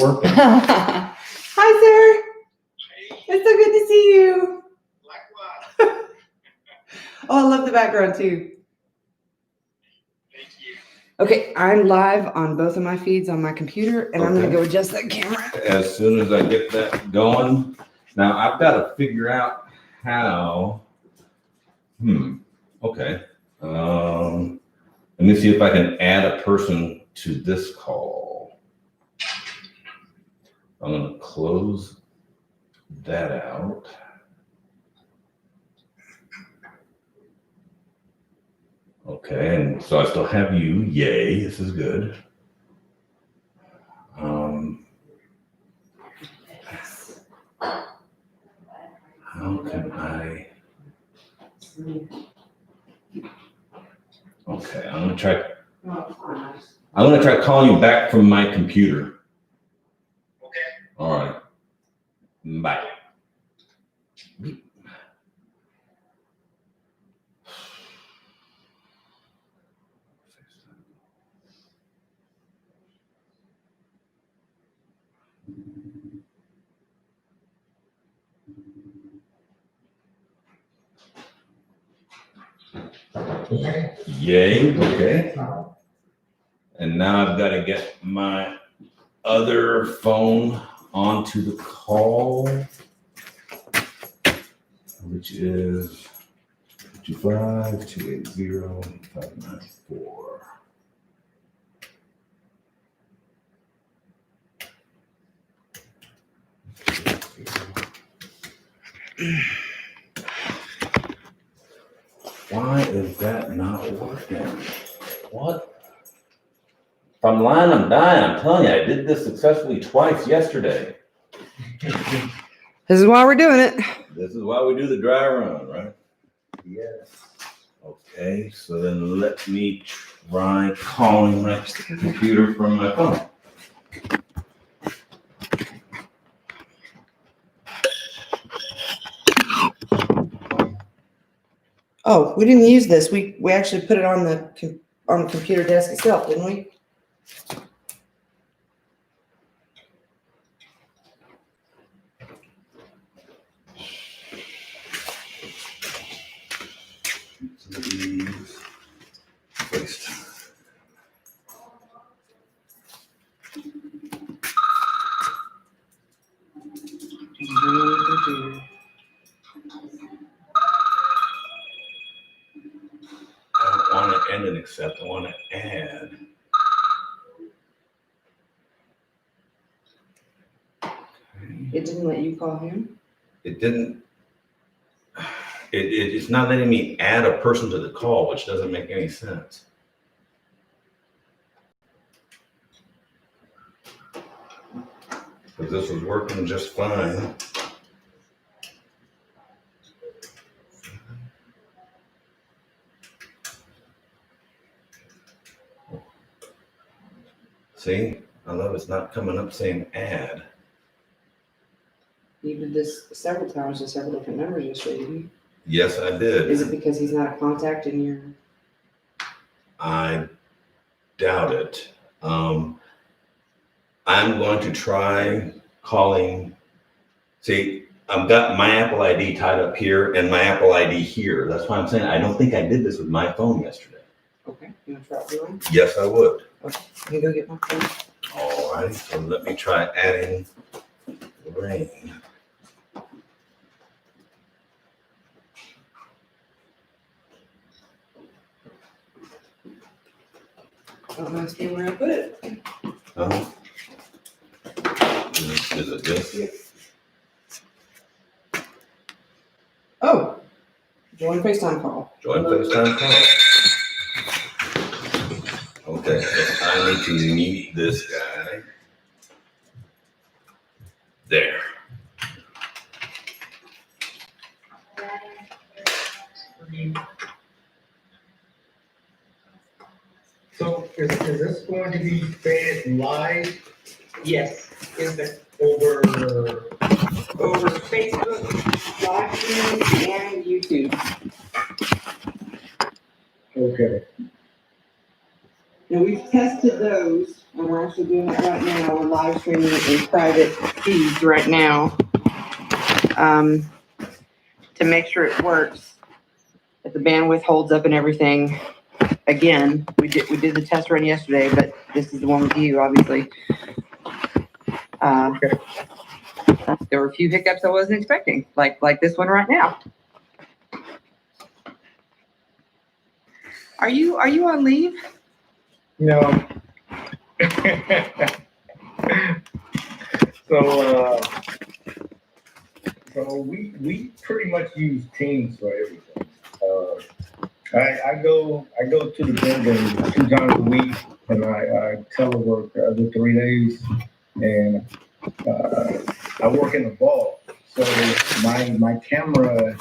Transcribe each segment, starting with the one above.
working. Hi, sir. It's so good to see you. Likewise. Oh, I love the background too. Thank you. Okay, I'm live on both of my feeds on my computer, and I'm going to go adjust that camera. As soon as I get that going, now I've got to figure out how. Okay. Let me see if I can add a person to this call. I'm going to close that out. Okay, and so I still have you. Yay, this is good. How can I? Okay, I'm gonna try calling you back from my computer. Okay. All right. Bye. Yay, okay. And now I've got to get my other phone onto the call, which is 25280-594. Why is that not working? What? If I'm lying, I'm dying. I'm telling you, I did this successfully twice yesterday. This is why we're doing it. This is why we do the dry run, right? Yes. Okay, so then let me try calling my computer from my phone. Oh, we didn't use this. We actually put it on the computer desk itself, didn't we? I don't want to end and accept. I want to add. It didn't let you call him? It didn't. It's not letting me add a person to the call, which doesn't make any sense. Because this was working just fine. See, I love it's not coming up saying add. You did this several times with several different numbers yesterday, didn't you? Yes, I did. Is it because he's not a contact in your? I doubt it. I'm going to try calling. See, I've got my Apple ID tied up here and my Apple ID here. That's why I'm saying I don't think I did this with my phone yesterday. Okay, you want to try it one? Yes, I would. Okay, let me go get my phone. All right, so let me try adding Lorraine. Don't ask me where I put it. Is it this? Yeah. Oh, join FaceTime call. Join FaceTime call. Okay, so I need to mute this guy. There. So is this going to be fed live? Yes, is it Over, over Facebook, Live stream, and YouTube? okay. And we've tested those. And we're actually doing it right now. We're live streaming in private feeds right now. To make sure it works, that the bandwidth holds up and everything. Again, we did the test run yesterday, but this is the one with you, obviously. There were a few hiccups I wasn't expecting, like this one right now. Are you on leave? No. So we pretty much use Teams for everything. I go to the building 2 times a week, and I telework the other 3 days, and I work in the vault. So my camera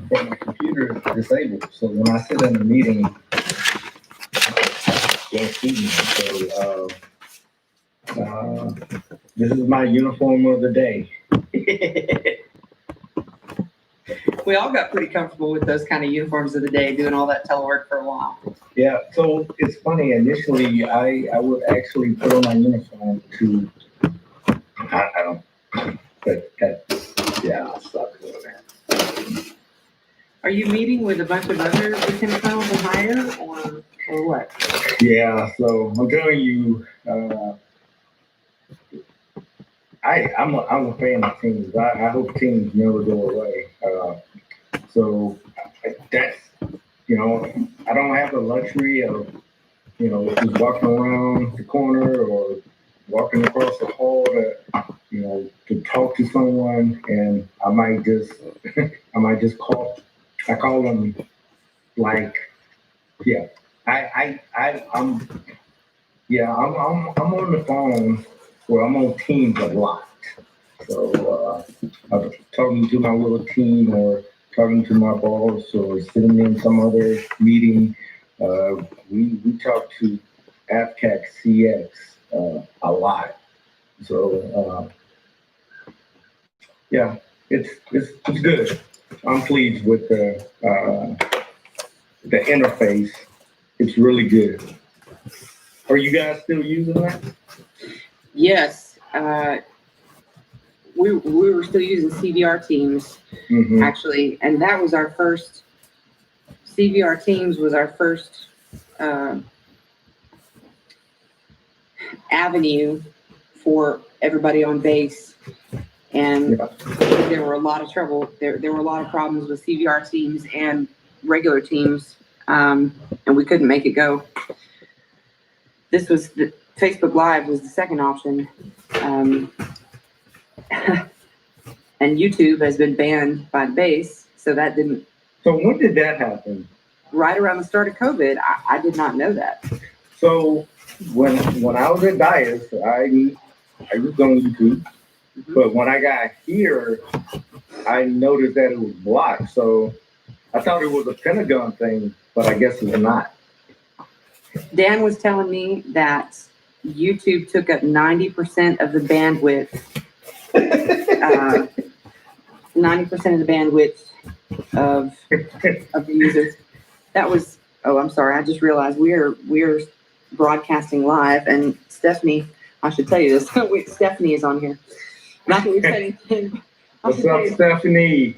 for my computer is disabled. So when I sit in a meeting, you don't see me. So this is my uniform of the day. We all got pretty comfortable with those kind of uniforms of the day, doing all that telework for a while. Yeah, so it's funny. Initially, I would actually put on my uniform to, I don't, but yeah, I suck doing that. Are you meeting with a bunch of other lieutenant colonels and higher, or what? Yeah, so I'm telling you, I'm a fan of teams. I hope teams never go away. So that's, I don't have the luxury of, just walking around the corner or walking across the hall to talk to someone, and I might just call. I call them like, yeah. I'm on the phone, or I'm on Teams a lot. So I'm talking to my little team, or talking to my boss, or sitting in some other meeting. We talk to AFCAC CX a lot. So yeah, it's good. I'm pleased with the interface. It's really good. Are you guys still using that? Yes, we were still using CVR Teams, actually, and that was our first. CVR Teams was our first avenue for everybody on base, and there were a lot of trouble. There were a lot of problems with CVR Teams and regular Teams, and we couldn't make it go. This was the Facebook Live was the second option, and YouTube has been banned by base, so that didn't. So when did that happen? Right around the start of COVID. I did not know that. So when I was at Dias, I was on YouTube, but when I got here, I noticed that it was blocked. So I thought it was a Pentagon thing, but I guess it's not. Dan was telling me that YouTube took up 90% of the bandwidth. 90% of the bandwidth of the users. That was. Oh, I'm sorry. I just realized we're broadcasting live, and Stephanie. I should tell you this. Stephanie is on here. Not that we've said anything. What's up, Stephanie?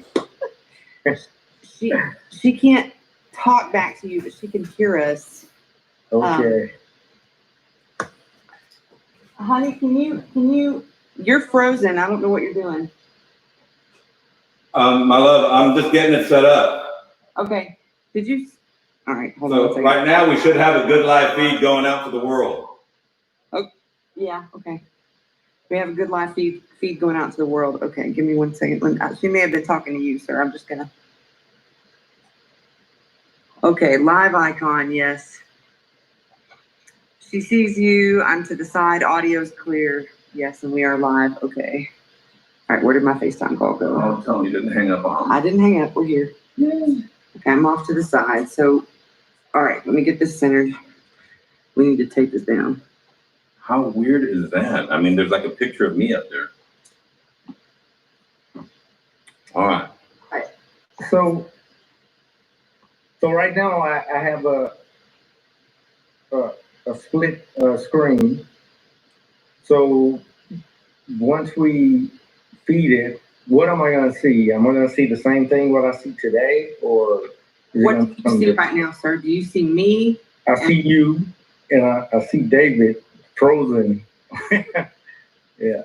She can't talk back to you, but she can hear us. Okay. Honey, can you? You're frozen. I don't know what you're doing. My love, I'm just getting it set up. Okay. Did you? All right. Hold on a So second. right now we should have a good live feed going out to the world. Yeah. Okay. We have a good live feed going out to the world. Okay. Give me 1 second. She may have been talking to you, sir. I'm just gonna. Okay. Live icon. Yes. She sees you. I'm to the side. Audio's clear. Yes, and we are live. Okay. All right. Where did my FaceTime call go? I'm telling you, didn't hang up on me. I didn't hang up. We're here. Okay. I'm off to the side. So, all right. Let me get this centered. We need to take this down. How weird is that? I mean, there's like a picture of me up there. All right. So right now I have a split screen, So once we feed it, what am I gonna see? Am I gonna see the same thing what I see today, or? is it What gonna do be you something see different? right now, sir? Do you see me? I see you, and I see David frozen. Yeah.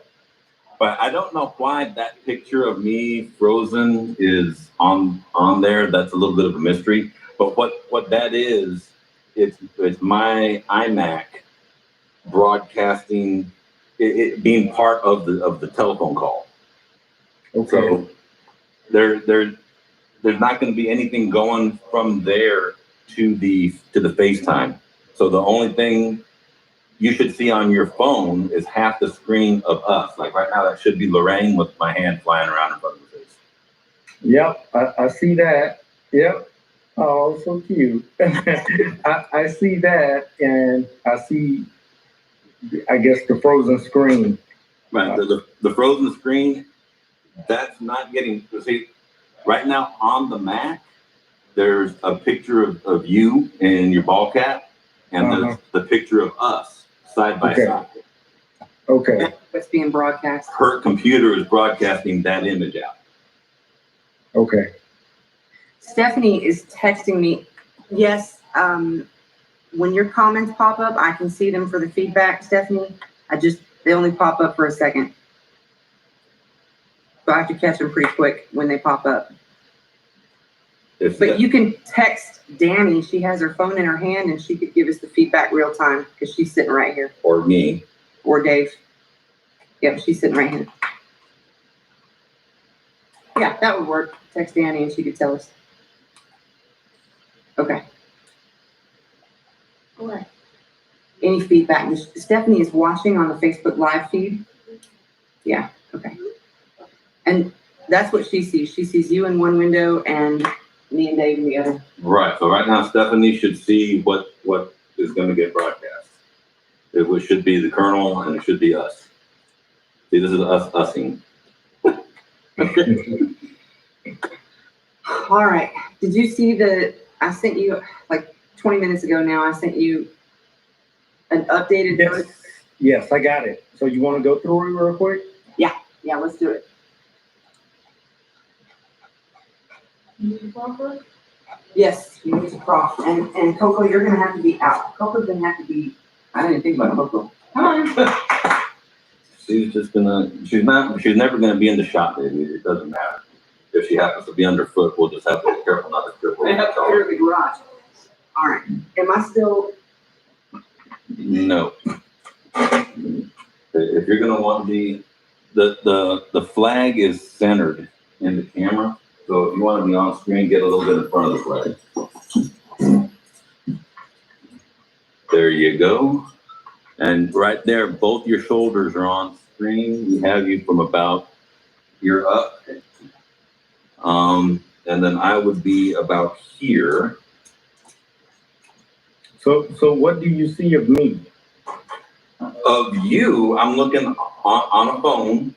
But I don't know why that picture of me frozen is on there. That's a little bit of a mystery. But what that is, it's my iMac broadcasting it being part of the telephone call. Okay. So there's not going to be anything going from there to the FaceTime. So the only thing you should see on your phone is half the screen of us. Like right now, that should be Lorraine with my hand flying around in front of her face. Yep, I see that. Yep. Oh, so cute. I see that, and I see, I guess, the frozen screen. Right, the frozen screen, that's not getting, see, right now on the Mac, there's a picture of you and your ball cap, and there's the picture of us side by Okay. side. Okay. What's being broadcast? Her computer is broadcasting that image out. Okay. Stephanie is texting me. Yes, when your comments pop up, I can see them for the feedback, Stephanie. They only pop up for a second. So I have to catch them pretty quick when they pop up. But you can text Danny. She has her phone in her hand and she could give us the feedback real time because she's sitting right here. Or me. Or Dave. Yep, she's sitting right here. Yeah, that would work. Text Danny and she could tell us. Okay. All right. Any feedback? Stephanie is watching on the Facebook live feed. Yeah, okay. And that's what she sees. She sees you in one window and me and Dave in the other. Right, so right now Stephanie should see what is going to get broadcast. It should be the Colonel and it should be us. See, this is using. All right. Did you see I sent you, like 20 minutes ago now, I sent you an updated Yes. version. Yes, I got it. So you want to go through it real quick? Yeah, let's do it. Yes, you need to cross. And Coco, you're gonna have to be out. Coco's gonna have to be, I didn't think about Coco. Come on. She's never gonna be in the shot, baby. It doesn't matter. If she happens to be underfoot, we'll just have to be careful not to trip I have to clear the garage. All right. Am I still? No. If you're gonna want the flag is centered in the camera. So if you want to be on screen, get a little bit in front of the flag. There you go. And right there, both your shoulders are on screen. We have you from about here up. And then I would be about here. So what do you see of me? Of you, I'm looking on a phone,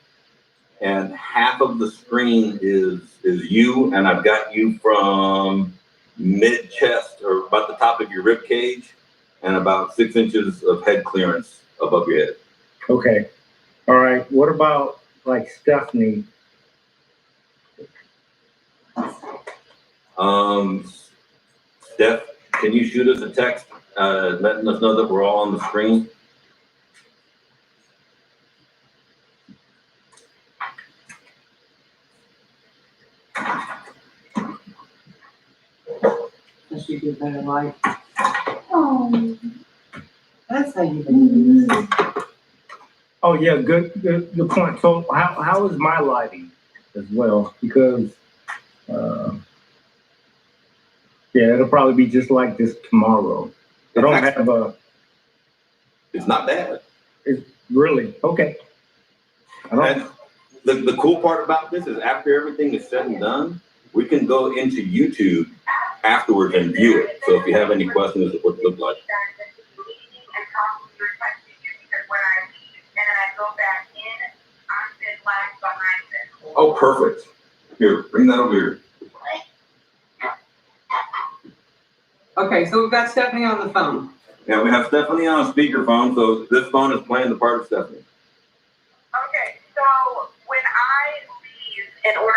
and half of the screen is you, and I've got you from mid chest or about the top of your rib cage, and about 6 inches of head clearance above your head. Okay. All right. What about like Stephanie? Steph, can you shoot us a text letting us know that we're all on the screen? Does she do better light? Oh, that's how you do this. Oh yeah, good point. So how is my lighting as well? Because yeah, it'll probably be just like this tomorrow. I don't have a. It's not bad. It's really okay. I don't. And the cool part about this is after everything is said and done, we can go into YouTube afterwards and view it. So if you have any questions of what it looked like. Oh, perfect. Here, bring that over here. Okay, so we've got Stephanie on the phone. Yeah, we have Stephanie on speakerphone, so this phone is playing the part of Stephanie.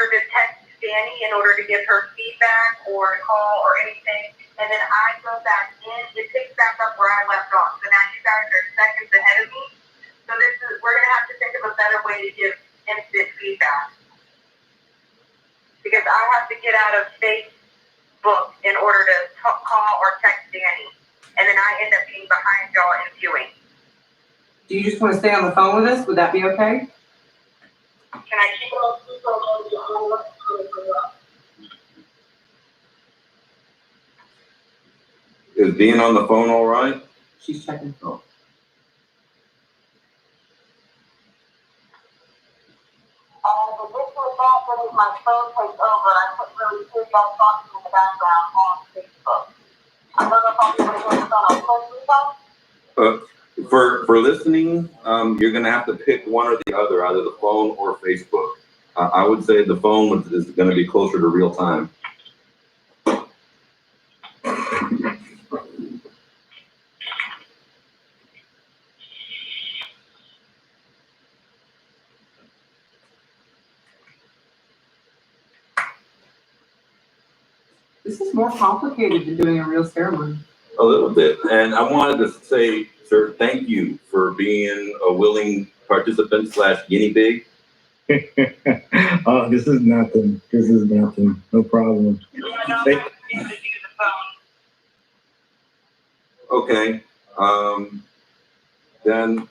order to text Danny, in order to give her feedback or to call or anything. And then I go back in, it picks back up where I left off. So now you guys are seconds ahead of me. So we're gonna have to think of a better way to give instant feedback. Because I have to get out of Facebook in order to call or text Danny. And then I end up being behind y'all in viewing. Do you just want to stay on the phone with us? Would that be okay? Can I keep it on speaker? Is being on the phone all right? She's checking. Oh. The issue with that is my phone takes over. I couldn't really hear y'all talking in the background on Facebook. I don't know if I'll be able to hear this on Facebook. For listening, you're gonna have to pick one or the other, either the phone or Facebook. I would say the phone is gonna be closer to real time. This is more complicated than doing a real ceremony. A little bit, and I wanted to say, sir, thank you for being a willing participant / guinea pig. Oh, this is nothing. This is nothing. No problem. Okay, then,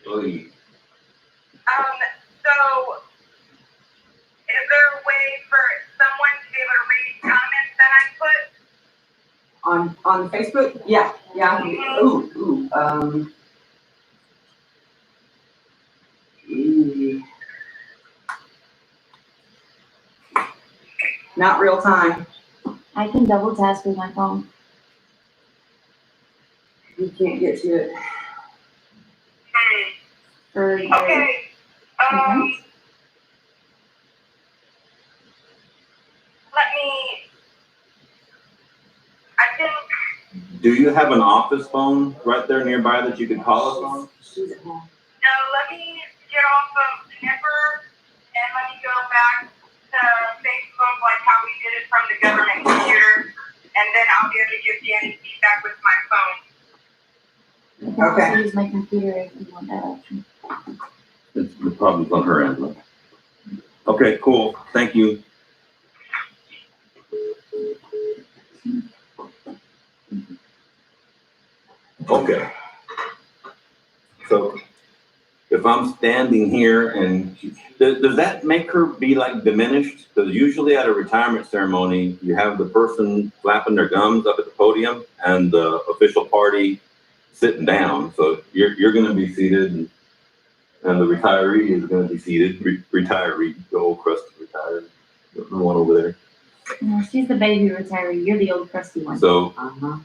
please. So, is there a way for someone to be able to read comments that I put? On Facebook? Yeah. Ooh. Not real time. I can double task with my phone. You can't get to it. For your, Okay. Let me. I think. Do you have an office phone right there nearby that you could call us on? She's at home. No, let me get off of Snipper and let me go back to Facebook, like how we did it from the government computer, and then I'll be able to give Danny feedback with my phone. I can also Okay. use my computer if you want that option. The problem's on her end. Okay, cool. Thank you. Okay. So if I'm standing here and does that make her be like diminished? Because usually at a retirement ceremony, you have the person flapping their gums up at the podium and the official party sitting down. So you're going to be seated and the retiree is going to be seated. Retiree, the old crusty retiree, the one over there. No, she's the baby retiree. You're the old crusty one. So, Uh-huh.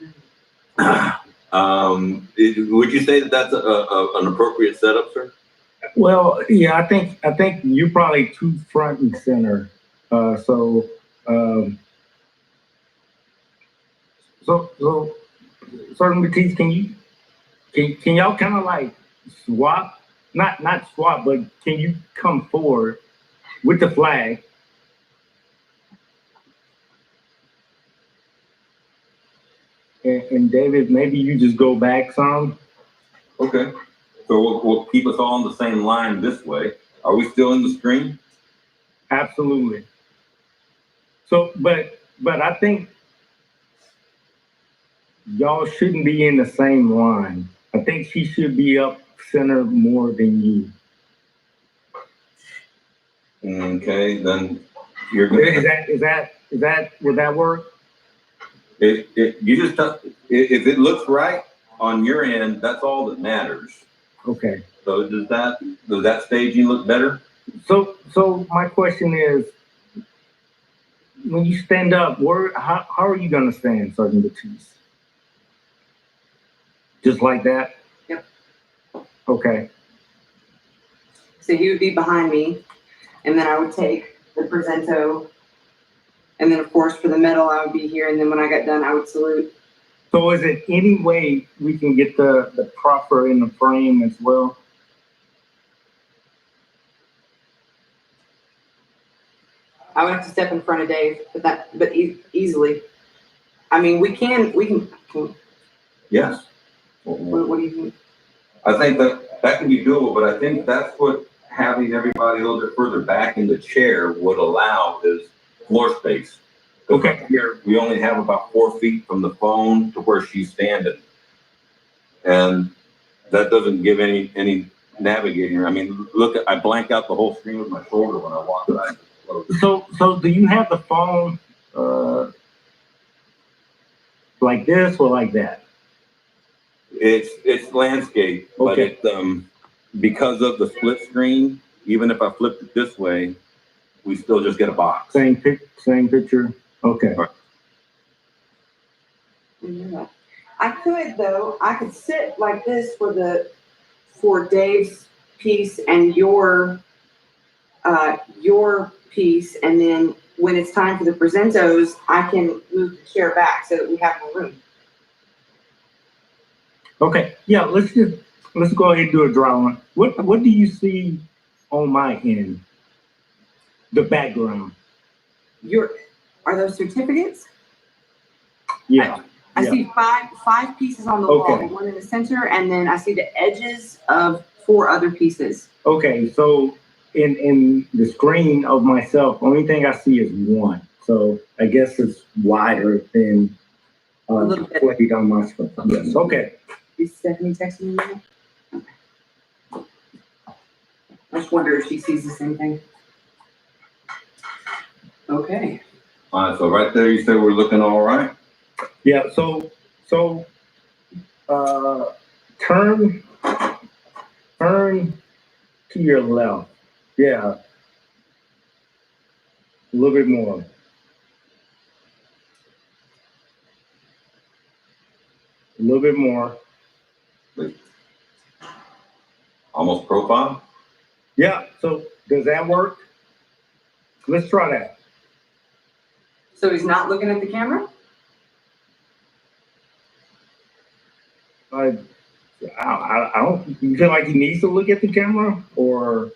would you say that that's an appropriate setup, sir? Well, yeah, I think you're probably too front and center. So Sergeant Batiste, can y'all kind of like swap? Not swap, but can you come forward with the flag? And David, maybe you just go back some. Okay. So we'll keep us all on the same line this way. Are we still in the screen? Absolutely. So, but I think y'all shouldn't be in the same line. I think she should be up center more than you. Okay, then you're good. Is that would that work? You just if it looks right on your end, that's all that matters. Okay. So does that staging look better? So my question is, when you stand up, how are you gonna stand, Sergeant Batiste? Just like that? Yep. Okay. So he would be behind me, and then I would take the presento, and then of course for the medal I would be here, and then when I got done I would salute. So is it any way we can get the proffer in the frame as well? I would have to step in front of Dave, but easily. I mean, we can, Yes. what do you think? I think that can be doable, but I think that's what having everybody a little bit further back in the chair would allow is floor space. 'Cause Okay. up here, we only have about 4 feet from the phone to where she's standing. And that doesn't give any navigating. I mean, I blank out the whole screen with my shoulder when I walk by. So do you have the phone, like this or like that? It's landscape, but Okay. it's, because of the split screen, even if I flipped it this way, we still just get a box. Same picture? Okay. I could sit like this for Dave's piece and your piece, and then when it's time for the presentos, I can move the chair back so that we have more room. Okay, yeah, let's go ahead and do a drawing. What do you see on my end? The background? Are those certificates? Yeah, I Yeah. see five pieces on the Okay. wall, one in the center, and then I see the edges of 4 other pieces. okay, so in the screen of myself, only thing I see is 1. So I guess it's wider than A little bit. displayed on my screen. Yes, okay. Is Stephanie texting me now? Okay. I just wonder if she sees the same thing. Okay. All right, so right there, you said we're looking all right. Yeah, so turn to your left. Yeah. A little bit more. A little bit more. Almost profile. Yeah, so does that work? Let's try that. So he's not looking at the camera? I don't, you feel like he needs to look at the camera or?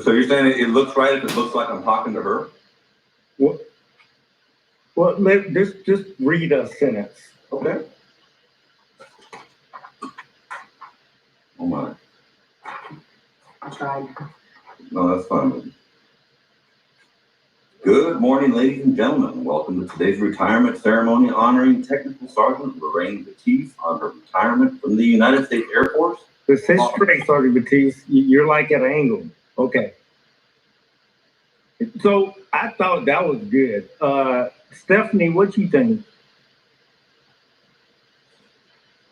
So you're saying it looks right if it looks like I'm talking to her? What? Well, just read a sentence. Okay. Oh my, I tried. no, that's fine. Good morning, ladies and gentlemen. Welcome to today's retirement ceremony honoring Technical Sergeant Lorraine Batiste on her retirement from the United States Air Force. It says straight, Sergeant Batiste. You're like at an angle. Okay. So I thought that was good. Stephanie, what you think?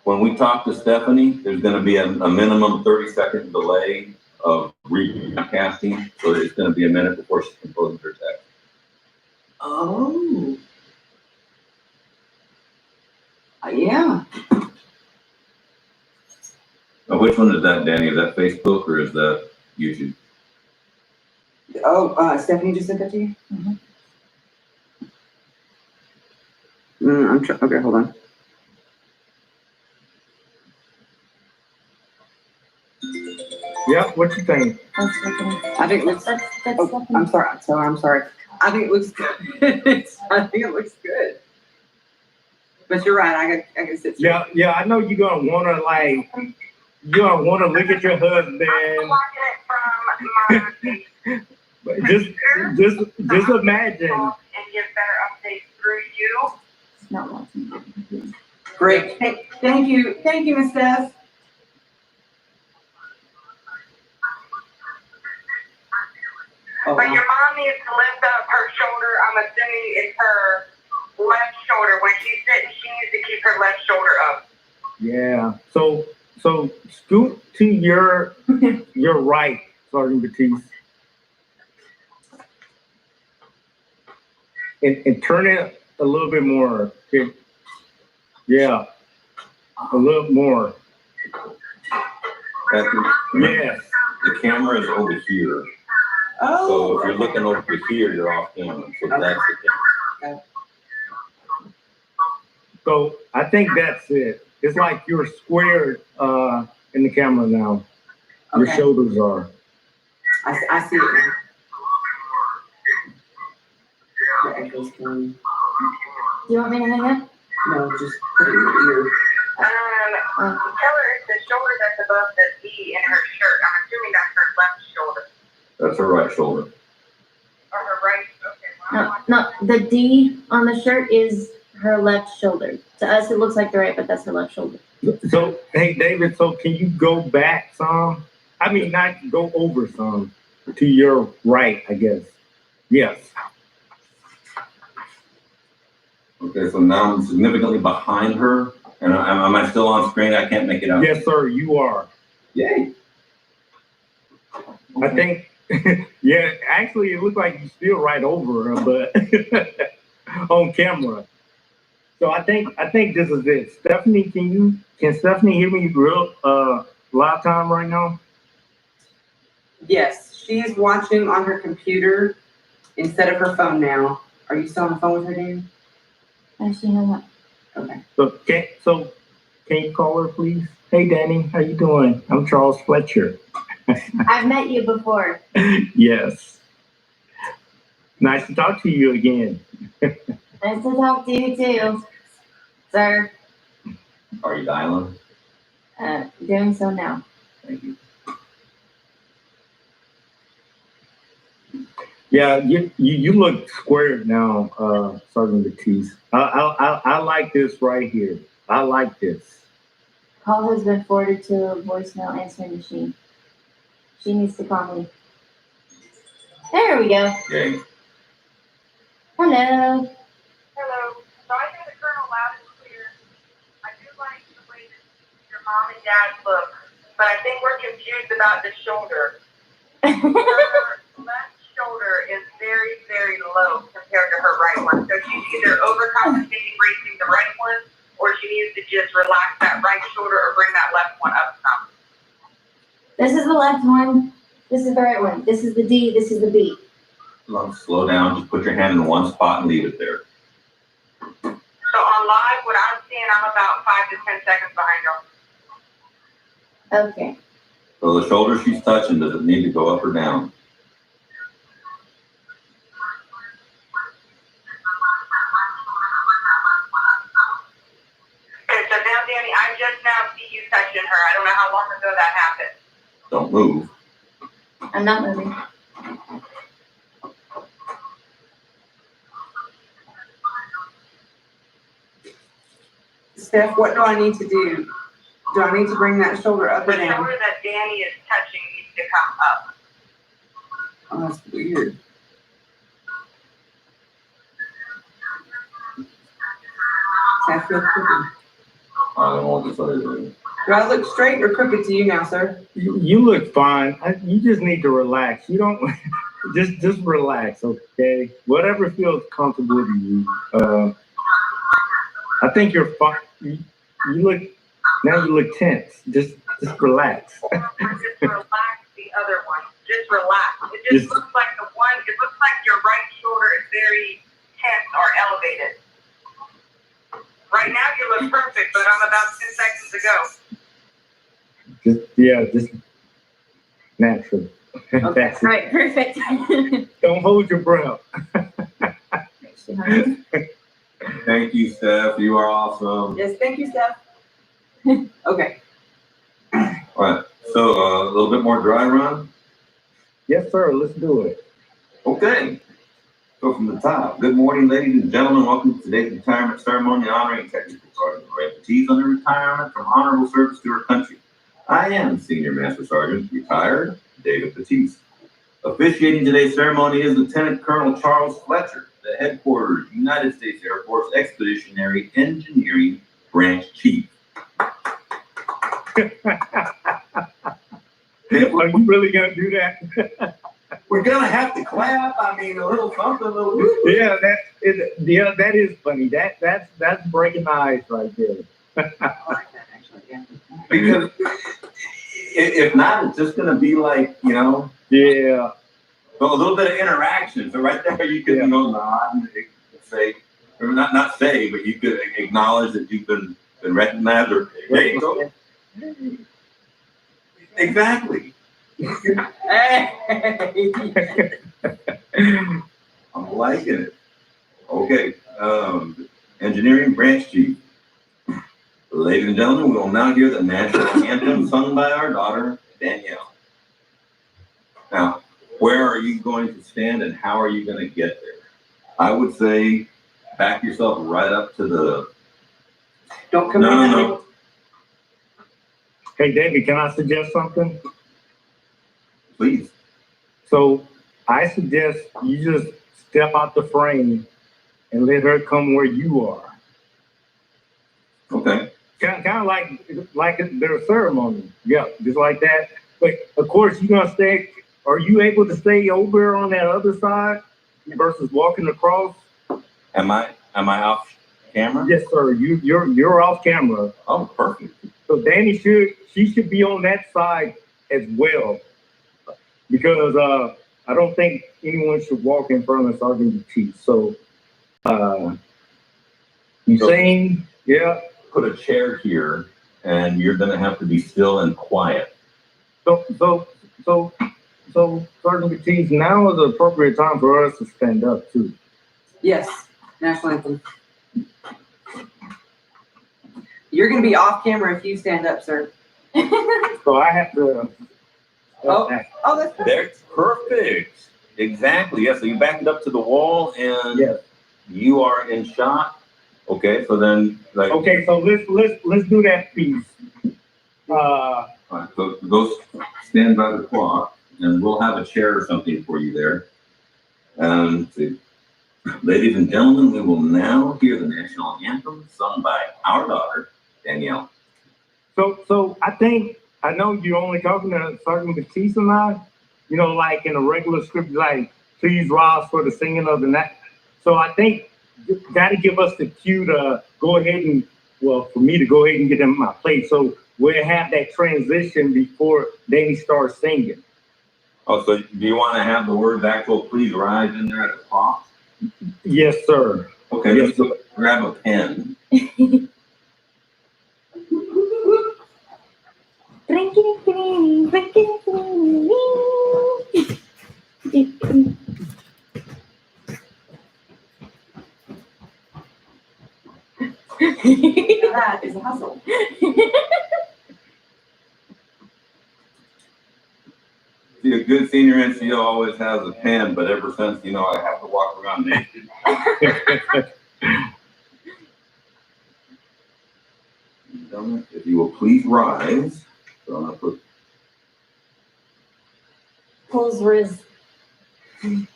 When we talk to Stephanie, there's gonna be a minimum 30-second delay of rebroadcasting, so it's gonna be a minute before she composes her text. Oh. Yeah. Now, which one is that, Danny? Is that Facebook or is that YouTube? Oh, Stephanie just sent that to you? Okay, hold on. Yeah, what you think? I think it looks, That's oh, I'm sorry. I think it looks good. I think it looks good. But you're right, I can sit. Yeah, I know you're gonna wanna look at your husband. I'm watching it from my But just imagine. and give better updates through you. It's not watching. Great. Thank you, Ms. Steph. Oh, But your mom needs to lift up her shoulder. I'm assuming it's her left shoulder. When she's sitting, she needs to keep her left shoulder up. Yeah. So scoot to your right, Sergeant Batiste. And turn it a little bit more. Okay. Yeah. A little more. Yes. The camera is over here. So if you're looking over here, you're off camera. So that's the camera. So I think that's it. It's like you're squared in the camera now. Your Okay. shoulders are. I see it now. The echo's going. Do you want me to hang up? No, just put it in your ear. Tell her it's the shoulder that's above the V in her shirt. I'm assuming that's her left shoulder. That's her right shoulder. Or her right, okay. Well, No, the D on the shirt is her left shoulder. To us, it looks like the right, but that's her left shoulder. So, hey, David, so can you go back some? I mean, not go over some to your right, I guess. Yes. Okay, so now I'm significantly behind her, and am I still on screen? I can't make it out. Yes, sir, you are. Yay. I think, yeah, actually, it looks like you're still right over her, but on camera. So I think this is it. Stephanie, can Stephanie hear me real live time right now? Yes, she's watching on her computer instead of her phone now. Are you still on the phone with her, Dan? And she hung up. Okay. So can you call her, please? Hey, Danny, how you doing? I'm Charles Fletcher. I've met you before. Yes. Nice to talk to you again. Nice to talk to you too, sir. Are you dialing? Doing so now. Thank you. Yeah, you look squared now, Sergeant Batiste. I like this right here. I like this. Call has been forwarded to a voicemail answering machine. She needs to call me. There we go. Yay. Hello. hello. So I hear the colonel loud and clear. I do like the way that your mom and dad look, but I think we're confused about the shoulder. Her left shoulder is very, very low compared to her right one. So she's either overcompensating raising the right one, or she needs to just relax that right shoulder or bring that left one up some. This is the left one. This is the right one. This is the D. This is the B. Slow down. Just put your hand in one spot and leave it there. So on live, what I'm seeing, I'm about 5 to 10 seconds behind y'all. Okay. So the shoulder she's touching, does it need to go up or down? Okay, so now, Danny, I just now see you touching her. I don't know how long ago that happened. Don't move. I'm not moving. Steph, what do I need to do? Do I need to bring that shoulder up or The down? shoulder that Danny is touching needs to come up. Oh, that's weird. I feel crooked. I don't know what this other is. Do I look straight or crooked to you now, sir? You look fine. You just need to relax. You don't just relax, okay? Whatever feels comfortable to you. I think you're fine. You look now. You look tense. Just relax. Just relax the other one. Just relax. It just looks like the one, it looks like your right shoulder is very tense or elevated. Right now you look perfect, but I'm about 10 seconds ago. Just natural. Okay. That's it. Right, perfect. Don't hold your breath. She hung up. Thank you, Steph. You are awesome. Yes, thank you, Steph. Okay. All right. So a little bit more dry run. Yes, sir. Let's do it. Okay. So from the top. Good morning, ladies and gentlemen. Welcome to today's retirement ceremony honoring Technical Sergeant Ray Batiste on her retirement from honorable service to her country. I am Senior Master Sergeant, retired, David Batiste. Officiating today's ceremony is Lieutenant Colonel Charles Fletcher, the Headquarters United States Air Force Expeditionary Engineering Branch Chief. Are you really gonna do that? We're gonna have to clap. I mean, a little something, a little. Yeah, that is funny. That's breaking the ice right there. I like that actually, yeah. Because if not, it's just gonna be like, Yeah. a little bit of interaction. So right there, you can nod and say, or not say, but you could acknowledge that you've been recognized. Or there you go. Exactly. I'm liking it. Okay, engineering branch chief. Ladies and gentlemen, we will now hear the national anthem sung by our daughter, Danielle. Now, where are you going to stand and how are you going to get there? I would say back yourself right up to the, Don't come no, in. no, no. Hey, David, can I suggest something? Please. So I suggest you just step out the frame and let her come where you are. Okay. Kind of like their ceremony. Yeah, just like that. But of course, you're gonna stay. Are you able to stay over on that other side versus walking across? Am I off camera? Yes, sir. You're off camera. Oh, perfect. So Danny she should be on that side as well, because I don't think anyone should walk in front of Sergeant Batiste. So you So- saying, yeah. Put a chair here and you're going to have to be still and quiet. So Sergeant Batiste, now is the appropriate time for us to stand up too. Yes, national anthem. You're gonna be off camera if you stand up, sir. So I have to. Oh, that's perfect. That's perfect. Exactly. Yeah. So you back it up to the wall and Yes. you are in shot. Okay. So then, like, Okay, so let's do that piece. all right, so go stand by the clock and we'll have a chair or something for you there. See. Ladies and gentlemen, we will now hear the national anthem sung by our daughter, Danielle. So I know you're only talking to Sergeant Batiste and I, like in a regular script, like please rise for the singing of the night. So I think you gotta give us the cue to go ahead and, well, for me to go ahead and get them in my place. So we'll have that transition before Danny starts singing. Oh, so do you want to have the words actual please rise in there at the top? Yes, sir. Okay, Yes, let's grab a pen. That is a hustle. See, a good senior NCO always has a pen, but ever since, I have to walk around naked. Gentlemen, if you will please rise. So I'm gonna put, Pulls Riz. And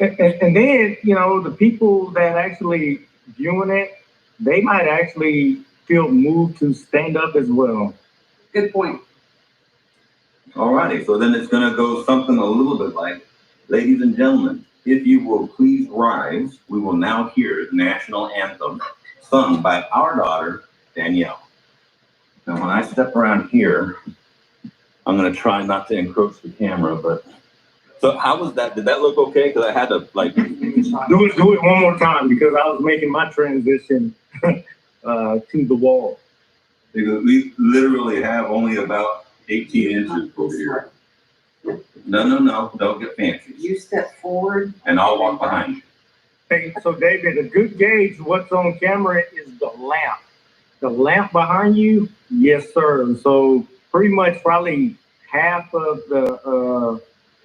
then, the people that actually viewing it, they might actually feel moved to stand up as well. Good point. alrighty, so then it's gonna go something a little bit like, ladies and gentlemen, if you will please rise, we will now hear the national anthem sung by our daughter, Danielle. Now, when I step around here, I'm gonna try not to encroach the camera, but, so how was that? Did that look okay? Because I had to Do it one more time because I was making my transition to the wall. because we literally have only about 18 inches over here. No, don't get fancy. You step forward. And I'll walk behind you. Hey, so David, a good gauge of what's on camera is the lamp. The lamp behind you, yes, sir. So pretty much probably half of the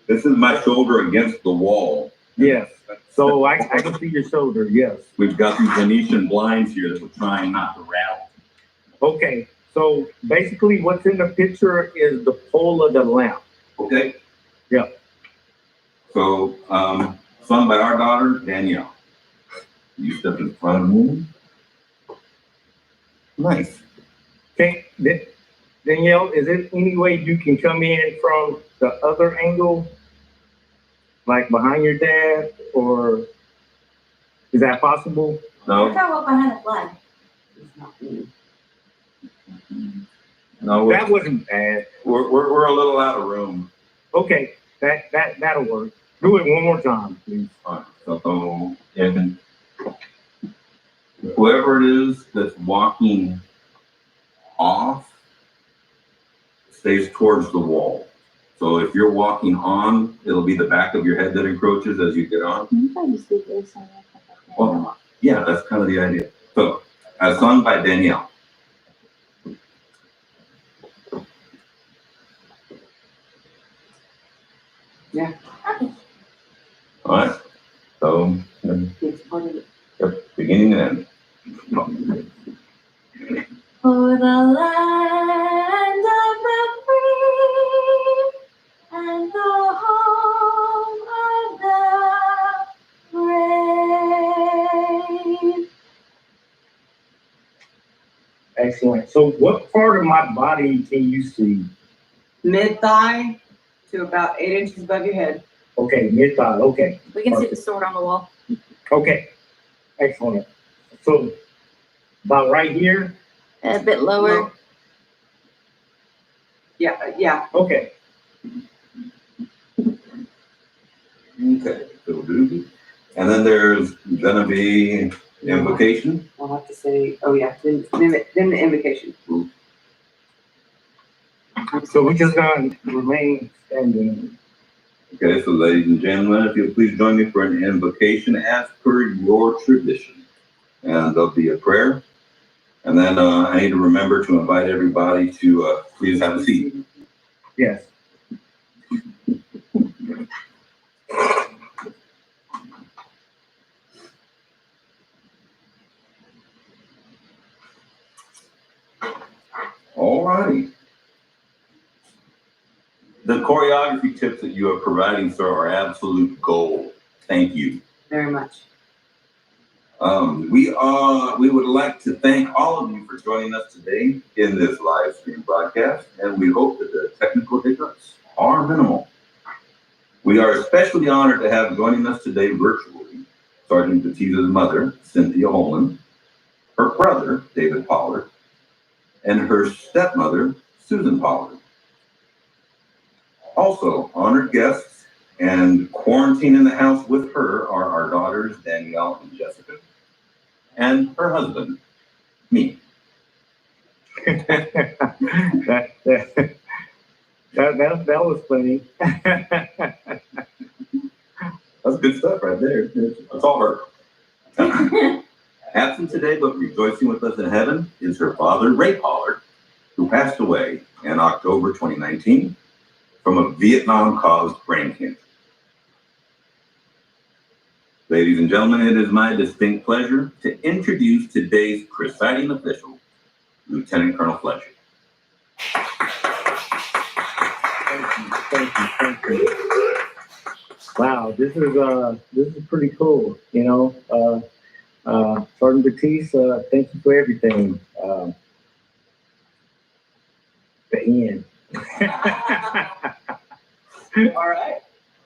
This is my shoulder against the wall. yes. So I can see your shoulder, yes. We've got these Venetian blinds here that we're trying not to rattle. Okay, so basically what's in the picture is the pole of the lamp. Okay? Yeah. So, sung by our daughter, Danielle. You step in front of me. Nice. Okay, Danielle, is there any way you can come in from the other angle? Like behind your dad, or is that possible? No, How up behind the flag? no, That wasn't bad. we're a little out of room. Okay, that'll work. Do it one more time, please. All right, so, and whoever it is that's walking off stays towards the wall. So if you're walking on, it'll be the back of your head that encroaches as you get on. You probably just do this on there. Well, yeah, that's kind of the idea. So, as sung by Danielle. Yeah. All right. So, It's part of it. yep, beginning and end. For the land of the free and the home of the brave. Excellent. So what part of my body can you see? Mid thigh to about 8 inches above your head. Okay, mid-thigh, okay, We can see the sword on the wall. okay. Excellent. So about right here? A bit lower. Yeah. Okay. Okay. So, and then there's gonna be invocation. I'll have to say, oh yeah, then the invocation. So we're just gonna remain standing. Okay, so ladies and gentlemen, if you'll please join me for an invocation as per your tradition. And there'll be a prayer. And then I need to remember to invite everybody to please have a seat. Yes. All righty. The choreography tips that you are providing, sir, are absolute gold. Thank you. Very much. We would like to thank all of you for joining us today in this live stream broadcast, and we hope that the technical hiccups are minimal. We are especially honored to have joining us today virtually Sergeant Batista's mother, Cynthia Holman, her brother, David Pollard, and her stepmother, Susan Pollard. Also, honored guests and quarantine in the house with her are our daughters, Danielle and Jessica, and her husband, me. that was funny. That's good stuff right there. It's all her. Absent today, but rejoicing with us in heaven, is her father, Ray Pollard, who passed away in October 2019 from a Vietnam-caused brain cancer. Ladies and gentlemen, it is my distinct pleasure to introduce today's presiding official, Lieutenant Colonel Fletcher. Thank you. Wow, this is pretty cool. You know, Sergeant Batiste, thank you for everything. The end.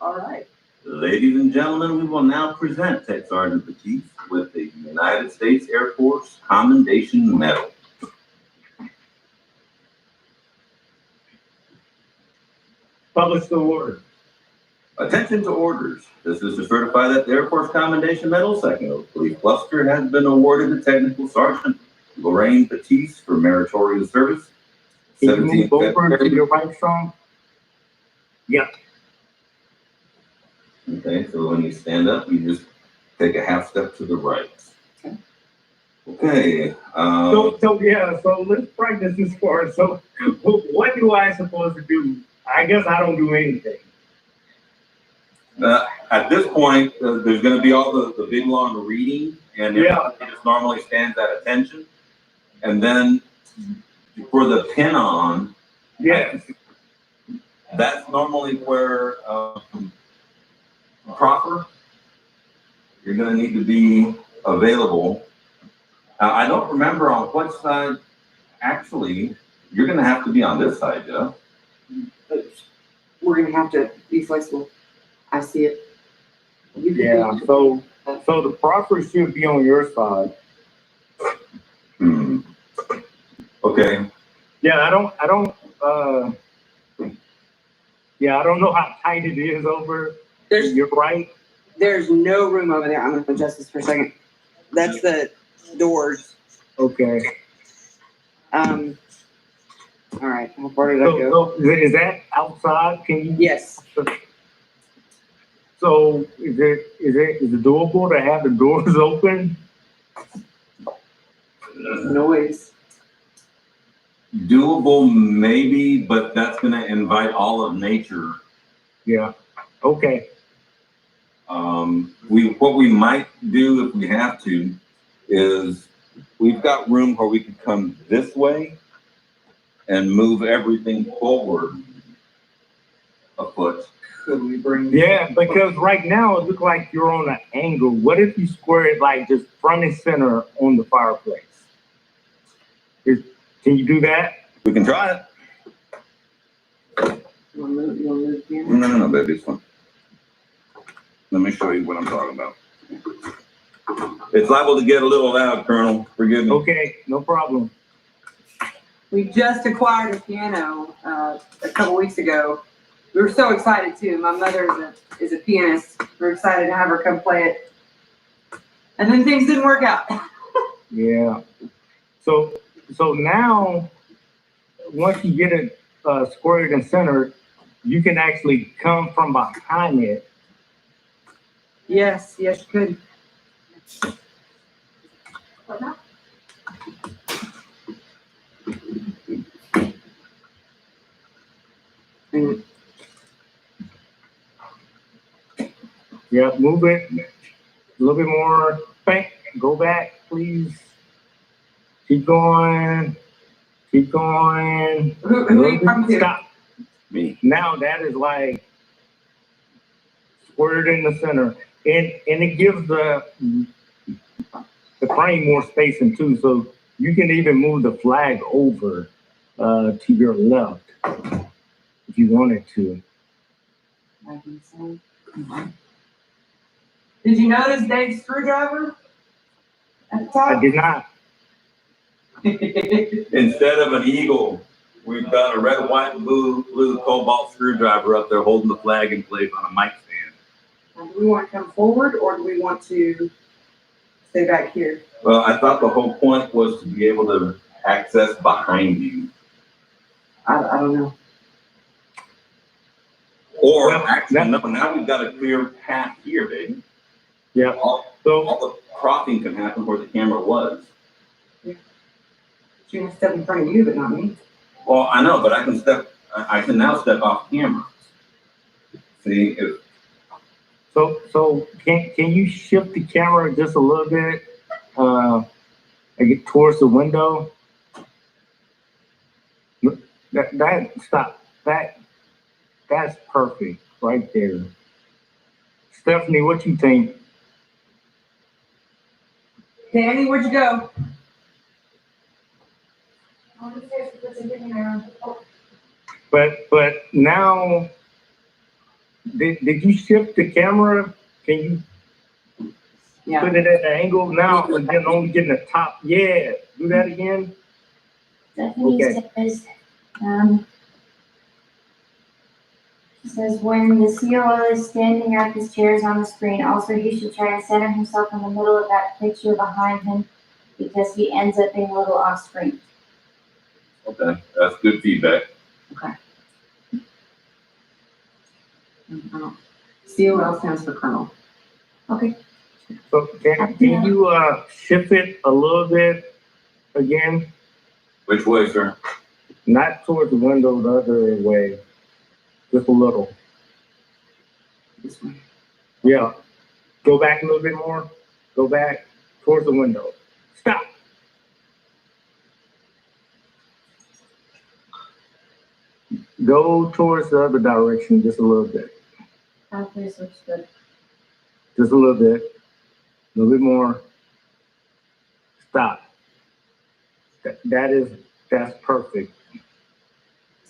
All right. Ladies and gentlemen, we will now present Tech Sergeant Batiste with the United States Air Force Commendation Medal. Publish the word. Attention to orders. This is to certify that the Air Force Commendation Medal, Second Oak Police Cluster, has been awarded to Technical Sergeant Lorraine Batiste for meritorious service. Can you move over to your right, Strong? Yep. Okay, so when you stand up, you just take a half step to the right. Okay. So let's practice this part. So what do I supposed to do? I guess I don't do anything. At this point, there's going to be all the big long reading, and everybody just normally stands at attention. And then for the pin on, Yes. that's normally where proper. You're going to need to be available. I don't remember on what side. Actually, you're going to have to be on this side, Jeff. We're gonna have to be flexible. I see it. You can Yeah. So the proper should be on your side. Okay. Yeah. I don't know how tight it is over. You're right. There's no room over there. I'm gonna adjust this for a second. That's the doors. Okay. All right, how far did I go? So is that outside? Can you? Yes, So is it doable to have the doors open? noise. Doable maybe, but that's gonna invite all of nature. Yeah. Okay. What we might do if we have to is we've got room where we could come this way and move everything forward a foot. Could we bring? Yeah, because right now it looks like you're on an angle. What if you square it like just front and center on the fireplace? Can you do that? We can try it. You wanna move here? No, baby, it's fine. Let me show you what I'm talking about. It's liable to get a little loud, Colonel. Forgive me. Okay, no problem. We just acquired a piano a couple weeks ago. We were so excited too. My mother is a pianist. We're excited to have her come play it. And then things didn't work out. Yeah. So now, once you get it squared and centered, you can actually come from behind it. Yes, you could. And Yeah, move it a little bit more. Back. Go back, please. Keep going. Keep going. who are you talking to? Stop. Me. Now that is like squared in the center, and it gives the frame more spacing too. So you can even move the flag over to your left if you wanted to. Did you notice Dave's screwdriver at the I top? did not. Instead of an eagle, we've got a red, white, blue cobalt screwdriver up there holding the flag in place on a mic stand. Do we want to come forward or do we want to stay back here? Well, I thought the whole point was to be able to access behind you. I don't know. Or Well, actually, no, now we've got a clear path here, baby. Yeah. All So the cropping can happen where the camera was. She can step in front of you, but not me. Well, I know, but I can now step off camera. See, so can you shift the camera just a little bit, get towards the window? Stop. That's perfect right there. Stephanie, what you think? Danny, where'd you go? But now, did you shift the camera? Can you Yeah. put it at an angle now and then only getting the top? Yeah, do that again. Stephanie Okay. says, she says, when the COO is standing up, his chair is on the screen. Also, he should try to center himself in the middle of that picture behind him because he ends up being a little off screen. okay, that's good feedback. COL stands for Colonel. Okay. So can you shift it a little bit again? Which way, sir? Not towards the window, the other way. Just a little. This way. Yeah. Go back a little bit more. Go back towards the window. Stop. Go towards the other direction just a little bit. This looks good. Just a little bit. A little bit more. Stop. That's perfect.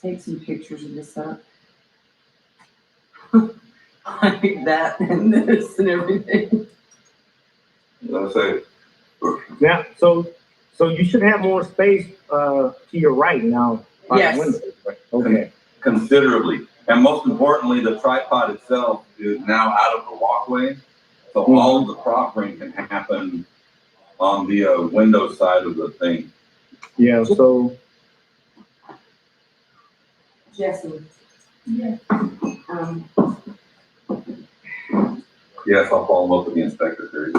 Take some pictures of this up. Like that and this and everything. Let's say, Now, so you should have more space to your right now by Yes. the window. Okay. considerably. And most importantly, the tripod itself is now out of the walkway. So all of the propping can happen on the window side of the thing. Yeah. So Jesse. Yeah. Yes, I'll follow up with the inspector there.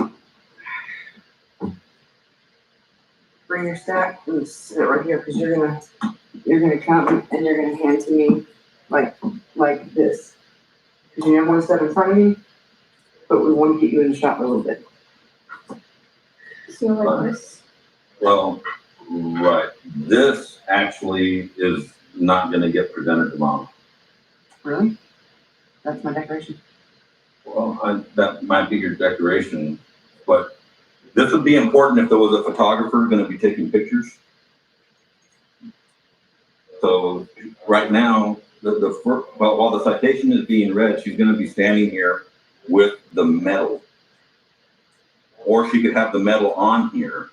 Bring your stack and sit it right here, because you're gonna come and you're gonna hand to me like this. Because you don't want to step in front of me, but we want to get you in the shot a little bit. So like this. Well, right, this actually is not gonna get presented to mom. Really? That's my decoration. Well, that might be your decoration, but this would be important if there was a photographer gonna be taking pictures. So right now, while the citation is being read, she's gonna be standing here with the medal. Or she could have the medal on here,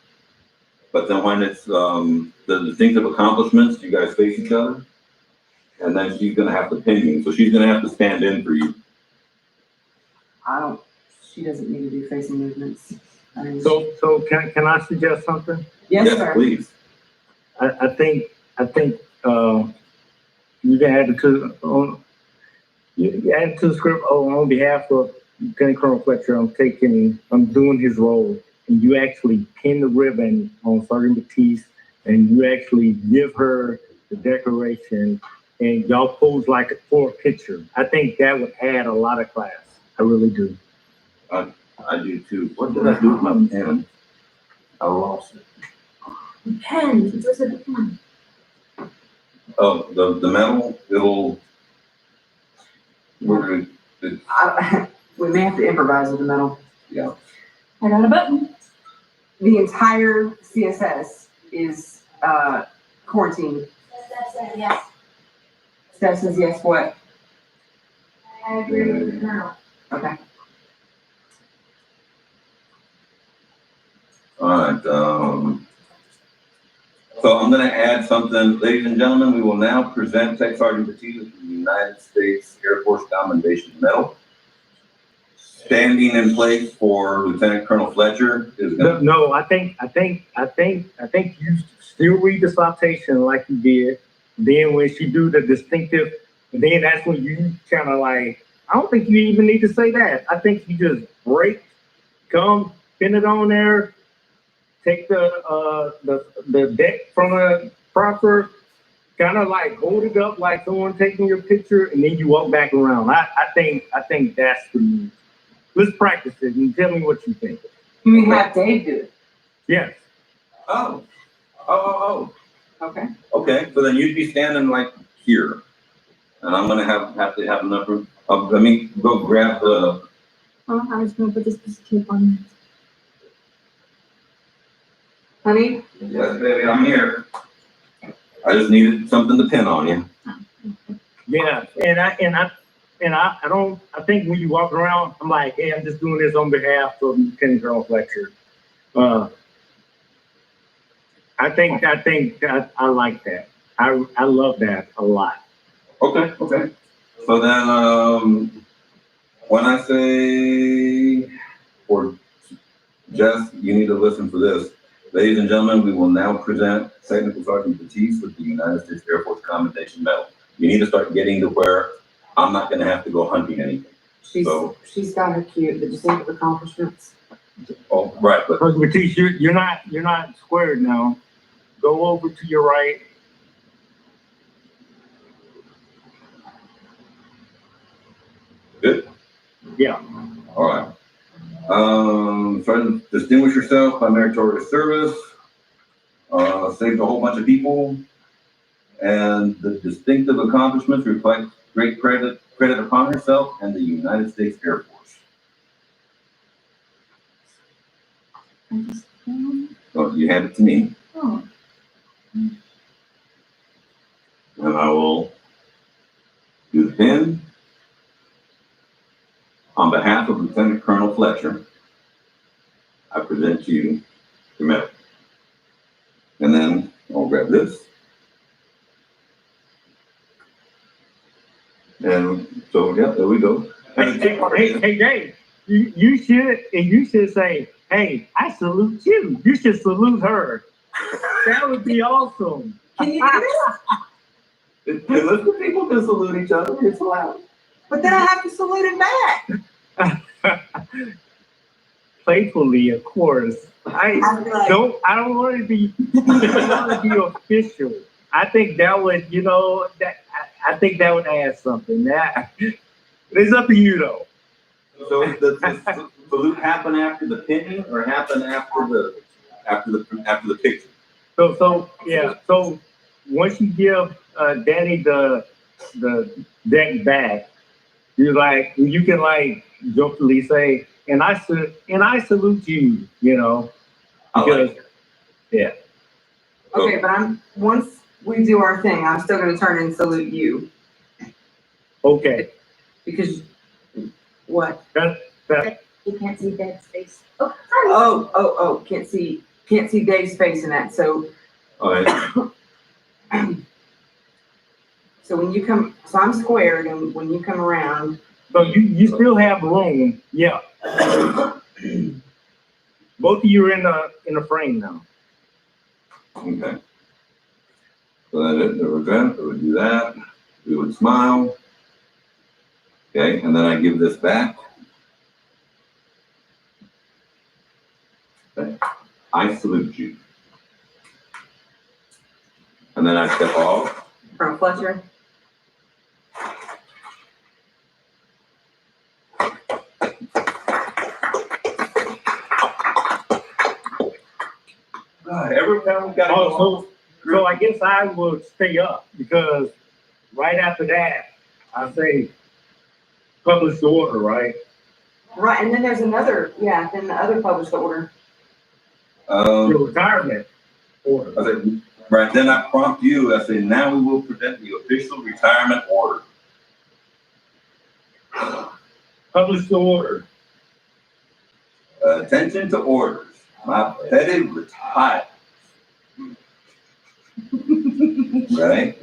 but then when it's, the distinctive accomplishments, you guys face each other. And then she's gonna have to pin you, so she's gonna have to stand in for you. She doesn't need to do facing movements. I mean, So can I suggest something? yes, sir. Please. I think, you can add it to, you add it to the script on behalf of Lieutenant Colonel Fletcher. I'm doing his role, and you actually pin the ribbon on Sergeant Batiste, and you actually give her the decoration, and y'all pose like for a picture. I think that would add a lot of class. I really do. I do too. What did I do with my pen? I lost it. Pens, it was a pen. Oh, the medal, We may have to improvise with the medal. I got a button. The entire CSS is quarantined. Yes. Steph says yes, what? I agree with the colonel. Okay. All right, so I'm gonna add something. Ladies and gentlemen, we will now present Tech Sergeant Batiste with the United States Air Force Commendation Medal. Standing in place for Lieutenant Colonel Fletcher is gonna. No, I think you still read the citation like you did. Then when she do the distinctive, then that's when you kind of like, I don't think you even need to say that. I think you just break, come, pin it on there, take the deck from a proper, kind of like hold it up like someone taking your picture, and then you walk back around. I think that's the move. Let's practice it and tell me what you think. You mean have Dave do it? Yes. Oh. Okay. Okay, so then you'd be standing like here. And I'm gonna have to have enough room. Let me go grab the. Oh, I was gonna put this piece of tape on. Honey? Yes, baby, I'm here. I just needed something to pin on you. Yeah, and I think when you walk around, I'm like, hey, I'm just doing this on behalf of Lieutenant Colonel Fletcher. I think I like that. I love that a lot. Okay. So then, when I say, or Jess, you need to listen for this. Ladies and gentlemen, we will now present Technical Sergeant Batiste with the United States Air Force Commendation Medal. You need to start getting to where I'm not gonna have to go hunting anything. She's got her cue, the distinctive accomplishments. Oh, right, but Sergeant Batiste, you're not squared now. Go over to your right. good? Yeah. All right. Sergeant, distinguish yourself by meritorious service, saved a whole bunch of people, and the distinctive accomplishments reflect great credit upon herself and the United States Air Force. So you hand it to me, Oh, and I will do the pin. On behalf of Lieutenant Colonel Fletcher, I present you the medal. And then I'll grab this. And so, yeah, there we go. Hey, Dave, you should say, hey, I salute you. You should salute her. That would be awesome. Can you do Enlisted people can salute each other, it's allowed. But then I have to salute him back. Playfully, of course. I I'd be like, don't want to be, official. I think that would, I think that would add something. That it's up to you though. So does the salute happen after the pinning or happen after the picture? So yeah. So once you give Danny the deck back, you can jokingly say, and I salute you, because yeah. okay, but once we do our thing, I'm still gonna turn and salute you Okay. because what? You can't see Dad's face. Oh, Oh, can't see Dave's face in that. So All right. so when you come, so I'm squared, and when you come around, So you still have room, yeah. Both of you are in the frame now. Okay. So then it would do that. We would smile. Okay, and then I give this back. Okay. I salute you. And then I step off. from Fletcher. Every time we got to go. Oh, so I guess I will stay up because right after that, I say publish the order, right? Right, and then there's another, then the other published order. Your retirement I order. said, right, then I prompt you, I say, now we will present the official retirement order. Publish the order. Attention to orders. My petty retired. Right?